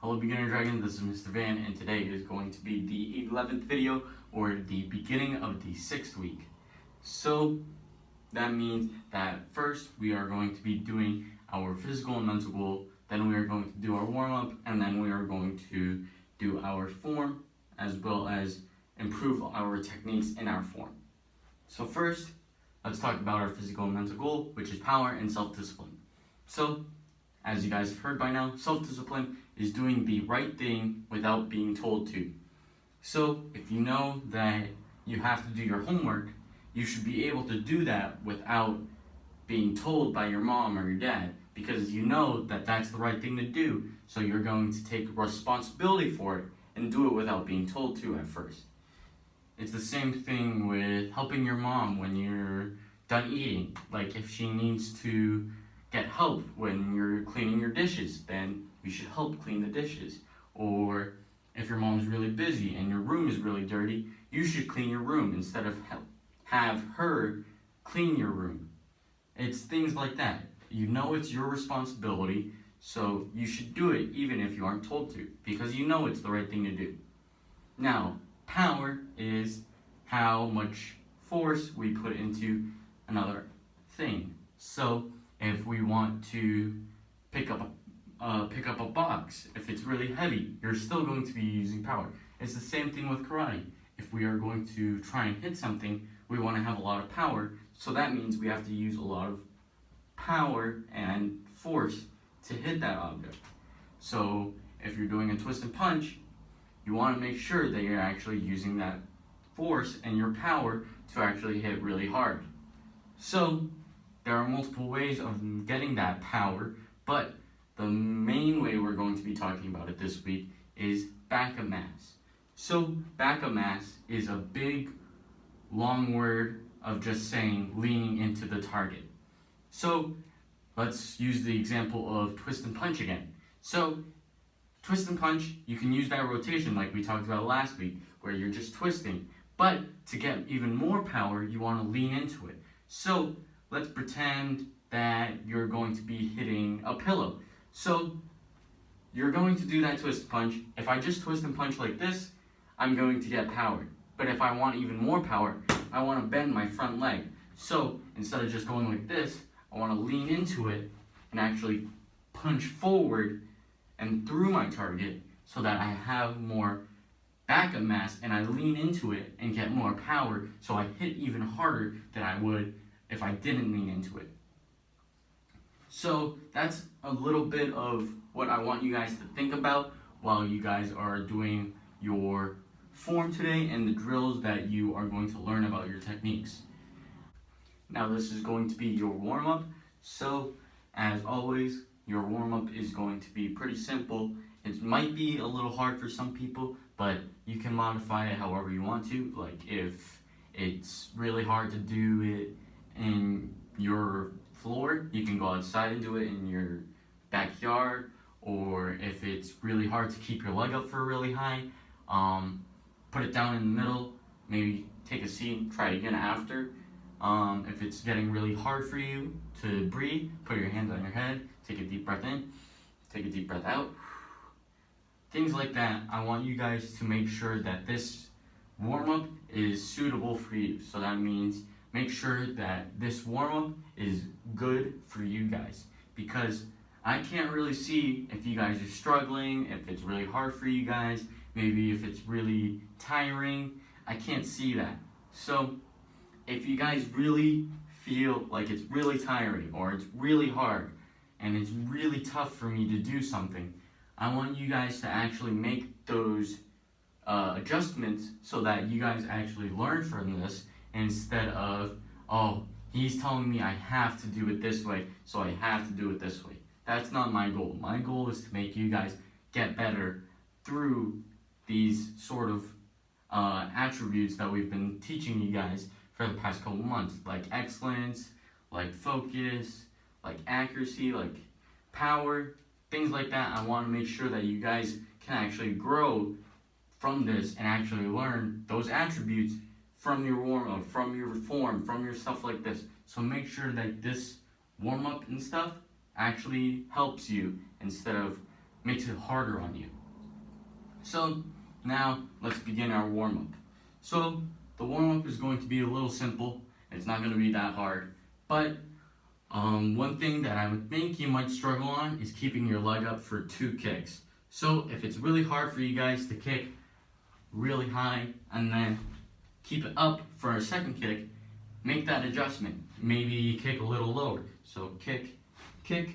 Hello Beginner Dragon, this is Mr. Van, and today is going to be the 11th video, or the beginning of the 6th week. So that means that first we are going to be doing our physical and mental goal, then we are going to do our warm-up, and then we are going to do our form, as well as improve our techniques in our form. So first, let's talk about our physical and mental goal, which is power and self-discipline. So, as you guys have heard by now, self-discipline is doing the right thing without being told to. So, if you know that you have to do your homework, you should be able to do that without being told by your mom or your dad, because you know that that's the right thing to do, so you're going to take responsibility for it and do it without being told to at first. It's the same thing with helping your mom when you're done eating. Like if she needs to get help when you're cleaning your dishes, then you should help clean the dishes. Or if your mom's really busy and your room is really dirty, you should clean your room instead of have her clean your room. It's things like that. You know it's your responsibility, so you should do it even if you aren't told to, because you know it's the right thing to do. Now, power is how much force we put into another thing. So if we want to pick up a box, if it's really heavy, you're still going to be using power. It's the same thing with karate. If we are going to try and hit something, we want to have a lot of power, so that means we have to use a lot of power and force to hit that object. So if you're doing a twist and punch, you want to make sure that you're actually using that force and your power to actually hit really hard. So there are multiple ways of getting that power, but the main way we're going to be talking about it this week is back of mass. So back of mass is a big, long word of just saying leaning into the target. So let's use the example of twist and punch again. So twist and punch, you can use that rotation like we talked about last week, where you're just twisting. But to get even more power, you want to lean into it. So let's pretend that you're going to be hitting a pillow. So you're going to do that twist and punch. If I just twist and punch like this, I'm going to get power. But if I want even more power, I want to bend my front leg. So instead of just going like this, I want to lean into it and actually punch forward and through my target so that I have more back of mass and I lean into it and get more power, so I hit even harder than I would if I didn't lean into it. So that's a little bit of what I want you guys to think about while you guys are doing your form today and the drills that you are going to learn about your techniques. Now this is going to be your warm-up, so as always, your warm-up is going to be pretty simple. It might be a little hard for some people, but you can modify it however you want to. Like if it's really hard to do it in your floor, you can go outside and do it in your backyard. Or if it's really hard to keep your leg up for really high, put it down in the middle, maybe take a seat, try again after. If it's getting really hard for you to breathe, put your hands on your head, take a deep breath in, take a deep breath out. Things like that. I want you guys to make sure that this warm-up is suitable for you. So that means make sure that this warm-up is good for you guys, because I can't really see if you guys are struggling, if it's really hard for you guys, maybe if it's really tiring. I can't see that. So if you guys really feel like it's really tiring or it's really hard and it's really tough for me to do something, I want you guys to actually make those adjustments so that you guys actually learn from this, instead of, oh, he's telling me I have to do it this way, so I have to do it this way. That's not my goal. My goal is to make you guys get better through these sort of attributes that we've been teaching you guys for the past couple months, like excellence, like focus, like accuracy, like power, things like that. I want to make sure that you guys can actually grow from this and actually learn those attributes from your warm-up, from your form, from your stuff like this. So make sure that this warm-up and stuff actually helps you, instead of makes it harder on you. So now let's begin our warm-up. So the warm-up is going to be a little simple. It's not going to be that hard. But one thing that I would think you might struggle on is keeping your leg up for 2 kicks. So if it's really hard for you guys to kick really high and then keep it up for a second kick, make that adjustment. Maybe kick a little lower. So kick, kick.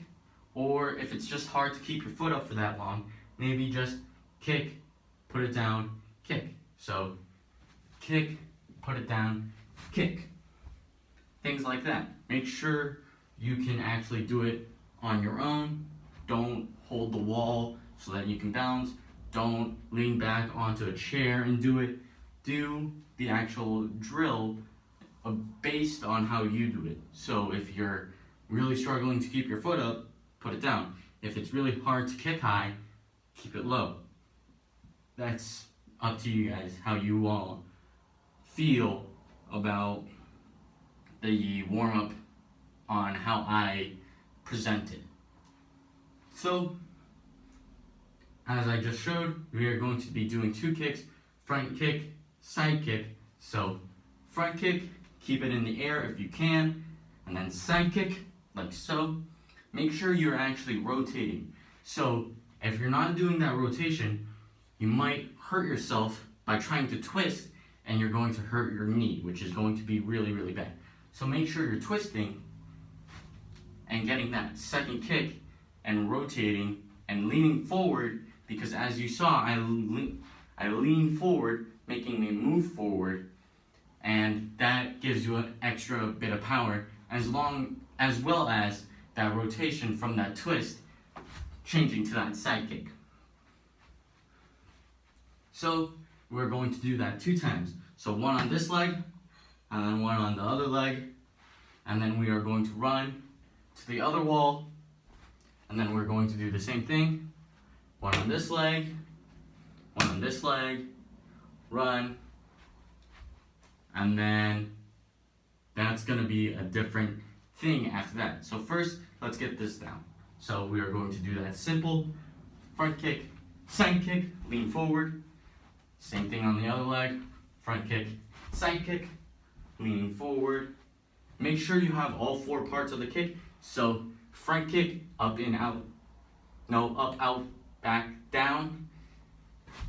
Or if it's just hard to keep your foot up for that long, maybe just kick, put it down, kick. So kick, put it down, kick. Things like that. Make sure you can actually do it on your own. Don't hold the wall so that you can balance. Don't lean back onto a chair and do it. Do the actual drill based on how you do it. So if you're really struggling to keep your foot up, put it down. If it's really hard to kick high, keep it low. That's up to you guys, how you all feel about the warm-up on how I present it. So, as I just showed, we are going to be doing 2 kicks, front kick, side kick. So, front kick, keep it in the air if you can, and then side kick, like so. Make sure you're actually rotating. So, if you're not doing that rotation, you might hurt yourself by trying to twist, and you're going to hurt your knee, which is going to be really, really bad. So make sure you're twisting and getting that second kick and rotating and leaning forward, because as you saw, I lean forward, making me move forward, and that gives you an extra bit of power, as well as that rotation from that twist changing to that side kick. So we're going to do that 2 times. So 1 on this leg, and then 1 on the other leg, and then we are going to run to the other wall, and then we're going to do the same thing. 1 on this leg, 1 on this leg, run, and then that's going to be a different thing after that. So first, let's get this down. So we are going to do that simple front kick, side kick, lean forward. Same thing on the other leg, front kick, side kick, leaning forward. Make sure you have all 4 parts of the kick. So front kick, up, in, out. No, up, out, back, down.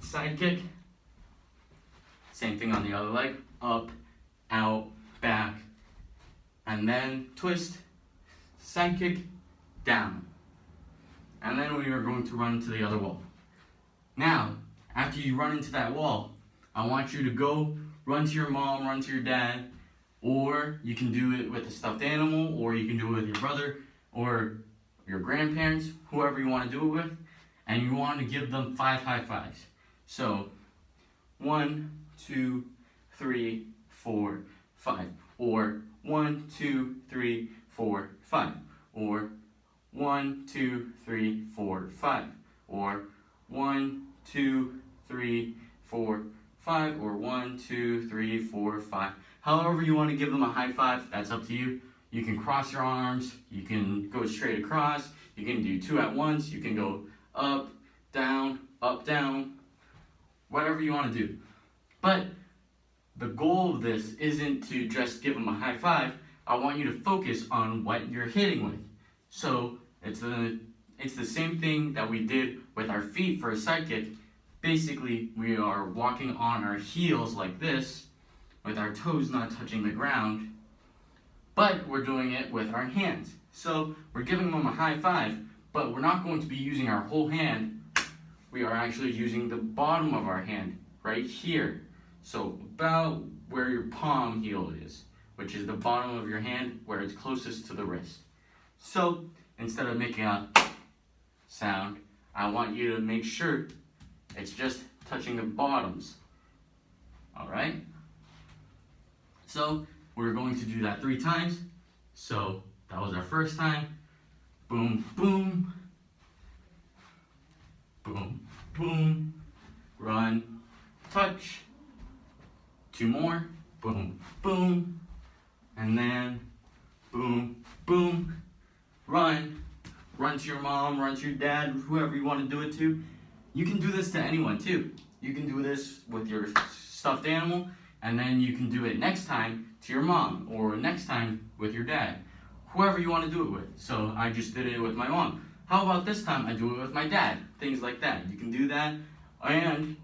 Side kick. Same thing on the other leg. Up, out, back. And then twist. Side kick, down. And then we are going to run to the other wall. Now, after you run into that wall, I want you to go run to your mom, run to your dad, or you can do it with a stuffed animal, or you can do it with your brother, or your grandparents, whoever you want to do it with, and you want to give them 5 high fives. So, 1, 2, 3, 4, 5, or 1, 2, 3, 4, 5, or 1, 2, 3, 4, 5, or 1, 2, 3, 4, 5, or 1, 2, 3, 4, 5. However you want to give them a high five, that's up to you. You can cross your arms, you can go straight across, you can do 2 at once, you can go up, down, whatever you want to do. But the goal of this isn't to just give them a high five. I want you to focus on what you're hitting with. So it's the same thing that we did with our feet for a side kick. Basically, we are walking on our heels like this, with our toes not touching the ground, but we're doing it with our hands. So we're giving them a high five, but we're not going to be using our whole hand. We are actually using the bottom of our hand, right here. So about where your palm heel is, which is the bottom of your hand, where it's closest to the wrist. So instead of making a sound, I want you to make sure it's just touching the bottoms. Alright? So we're going to do that 3 times. So that was our first time. Boom, boom. Boom, boom. Run, touch. 2 more. Boom, boom. And then boom, boom. Run, run to your mom, run to your dad, whoever you want to do it to. You can do this to anyone too. You can do this with your stuffed animal, and then you can do it next time to your mom, or next time with your dad. Whoever you want to do it with. So I just did it with my mom. How about this time I do it with my dad? Things like that. You can do that. And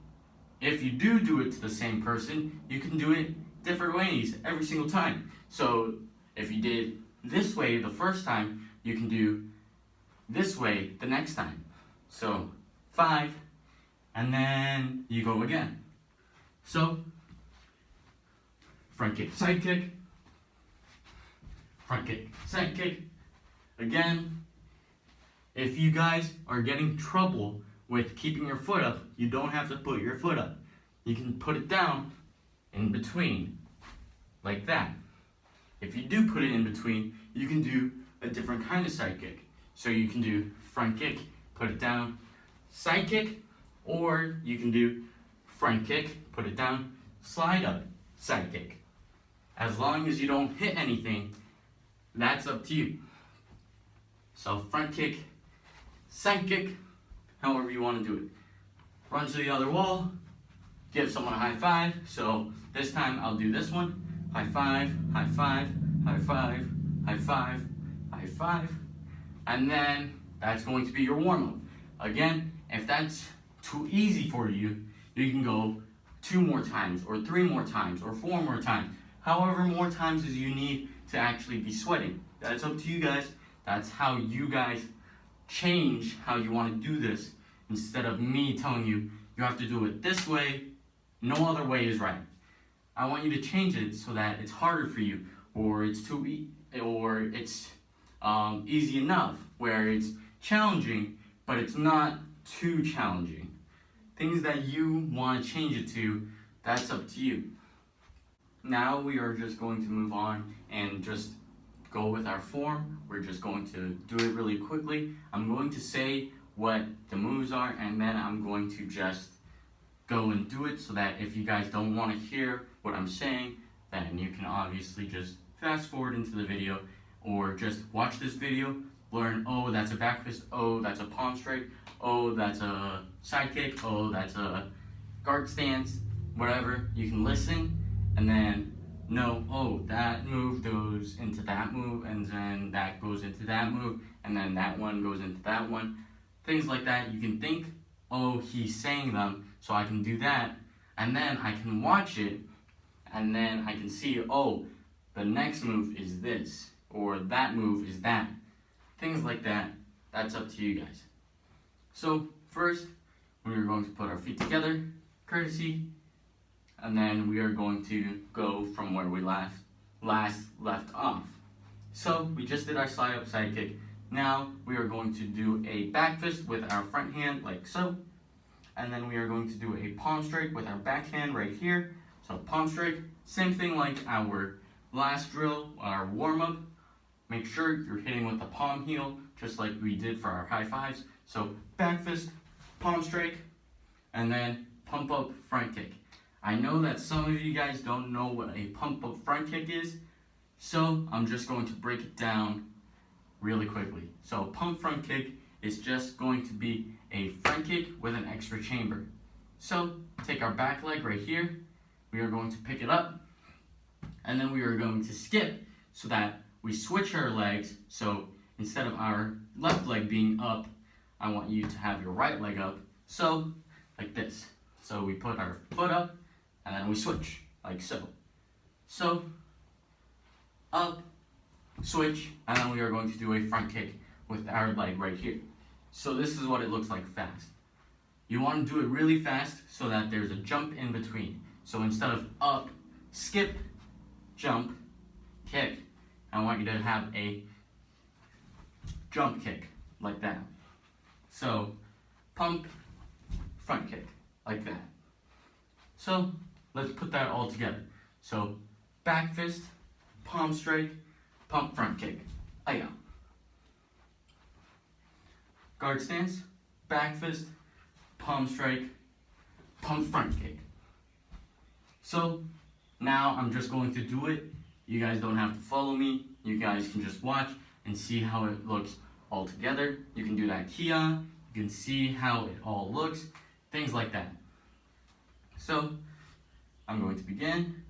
if you do it to the same person, you can do it different ways every single time. So if you did this way the first time, you can do this way the next time. So 5, and then you go again. So front kick, side kick, front kick, side kick. Again, if you guys are getting trouble with keeping your foot up, you don't have to put your foot up. You can put it down in between, like that. If you do put it in between, you can do a different kind of side kick. So you can do front kick, put it down, side kick, or you can do front kick, put it down, slide up, side kick. As long as you don't hit anything, that's up to you. So front kick, side kick, however you want to do it. Run to the other wall, give someone a high five. So this time I'll do this one. High five, high five, high five, high five, high five. And then that's going to be your warm-up. Again, if that's too easy for you, you can go 2 more times, or 3 more times, or 4 more times. However more times as you need to actually be sweating. That's up to you guys. That's how you guys change how you want to do this. Instead of me telling you, you have to do it this way, no other way is right. I want you to change it so that it's harder for you, or it's easy enough, where it's challenging, but it's not too challenging. Things that you want to change it to, that's up to you. Now we are just going to move on and just go with our form. We're just going to do it really quickly. I'm going to say what the moves are, and then I'm going to just go and do it, so that if you guys don't want to hear what I'm saying, then you can obviously just fast forward into the video, or just watch this video, learn, oh, that's a back fist, oh, that's a palm strike, oh, that's a side kick, oh, that's a guard stance, whatever. You can listen and then know, oh, that move goes into that move, and then that goes into that move, and then that one goes into that one. Things like that. You can think, oh, he's saying them, so I can do that, and then I can watch it, and then I can see, oh, the next move is this, or that move is that. Things like that. That's up to you guys. So first, we are going to put our feet together, courtesy, and then we are going to go from where we last left off. So we just did our slide up side kick. Now we are going to do a back fist with our front hand, like so. And then we are going to do a palm strike with our back hand right here. So palm strike, same thing like our last drill, our warm up. Make sure you're hitting with the palm heel, just like we did for our high fives. So back fist, palm strike, and then pump up front kick. I know that some of you guys don't know what a pump up front kick is, so I'm just going to break it down really quickly. So pump front kick is just going to be a front kick with an extra chamber. So take our back leg right here, we are going to pick it up, and then we are going to skip so that we switch our legs. So instead of our left leg being up, I want you to have your right leg up, so like this. So we put our foot up, and then we switch, like so. So, up, switch, and then we are going to do a front kick with our leg right here. So this is what it looks like fast. You want to do it really fast so that there's a jump in between. So instead of up, skip, jump, kick, I want you to have a jump kick, like that. So, pump, front kick, like that. So, let's put that all together. So, back fist, palm strike, pump front kick. Aya. Guard stance, back fist, palm strike, pump front kick. So, now I'm just going to do it. You guys don't have to follow me. You guys can just watch and see how it looks all together. You can do that Kia. You can see how it all looks, things like that. So I'm going to begin.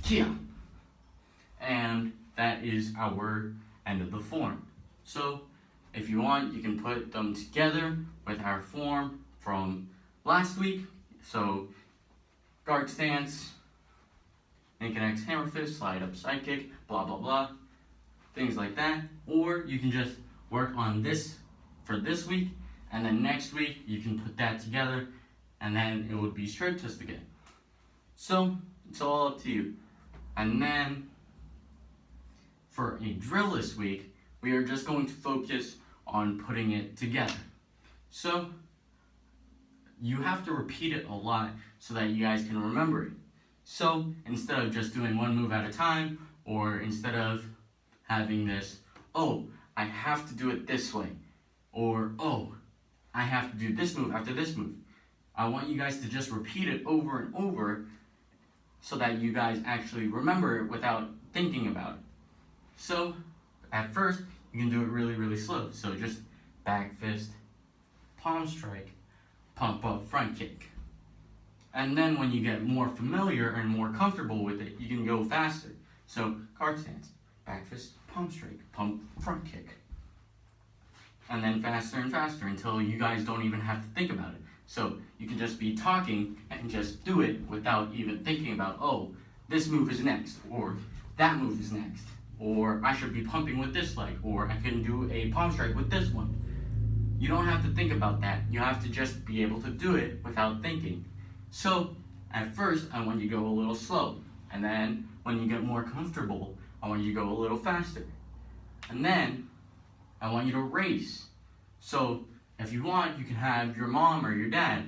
Kia. And that is our end of the form. So if you want, you can put them together with our form from last week. So guard stance, make an X hammer fist, slide up side kick, blah blah blah, things like that. Or you can just work on this for this week, and then next week you can put that together, and then it would be straight twist again. So it's all up to you. And then for a drill this week, we are just going to focus on putting it together. So you have to repeat it a lot so that you guys can remember it. So instead of just doing one move at a time, or instead of having this, oh, I have to do it this way, or oh, I have to do this move after this move, I want you guys to just repeat it over and over so that you guys actually remember it without thinking about it. So at first, you can do it really, really slow. So just back fist, palm strike, pump up front kick. And then when you get more familiar and more comfortable with it, you can go faster. So guard stance, back fist, palm strike, pump front kick. And then faster and faster until you guys don't even have to think about it. So you can just be talking and just do it without even thinking about, oh, this move is next, or that move is next, or I should be pumping with this leg, or I can do a palm strike with this one. You don't have to think about that. You have to just be able to do it without thinking. So at first, I want you to go a little slow. And then when you get more comfortable, I want you to go a little faster. And then I want you to race. So if you want, you can have your mom or your dad,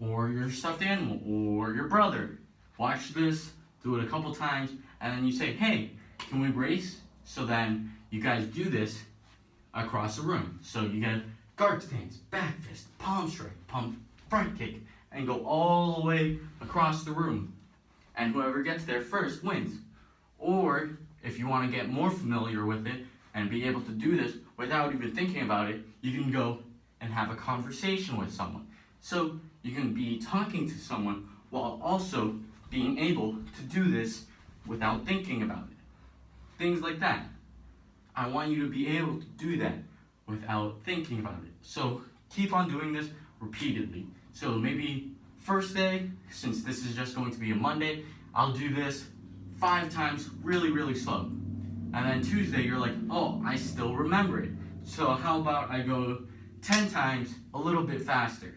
or your stuffed animal, or your brother watch this, do it a couple times, and then you say, hey, can we race? So then you guys do this across the room. So you get guard stance, back fist, palm strike, pump, front kick, and go all the way across the room. And whoever gets there first wins. Or if you want to get more familiar with it and be able to do this without even thinking about it, you can go and have a conversation with someone. So you can be talking to someone while also being able to do this without thinking about it. Things like that. I want you to be able to do that without thinking about it. So keep on doing this repeatedly. So maybe first day, since this is just going to be a Monday, I'll do this 5 times really, really slow. And then Tuesday, you're like, oh, I still remember it. So how about I go 10 times a little bit faster?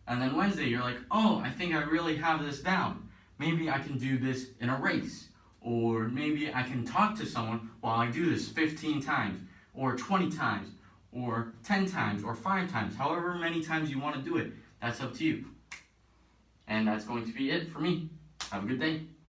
And then Wednesday, you're like, oh, I think I really have this down. Maybe I can do this in a race. Or maybe I can talk to someone while I do this 15 times, or 20 times, or 10 times, or 5 times. However many times you want to do it, that's up to you. And that's going to be it for me. Have a good day.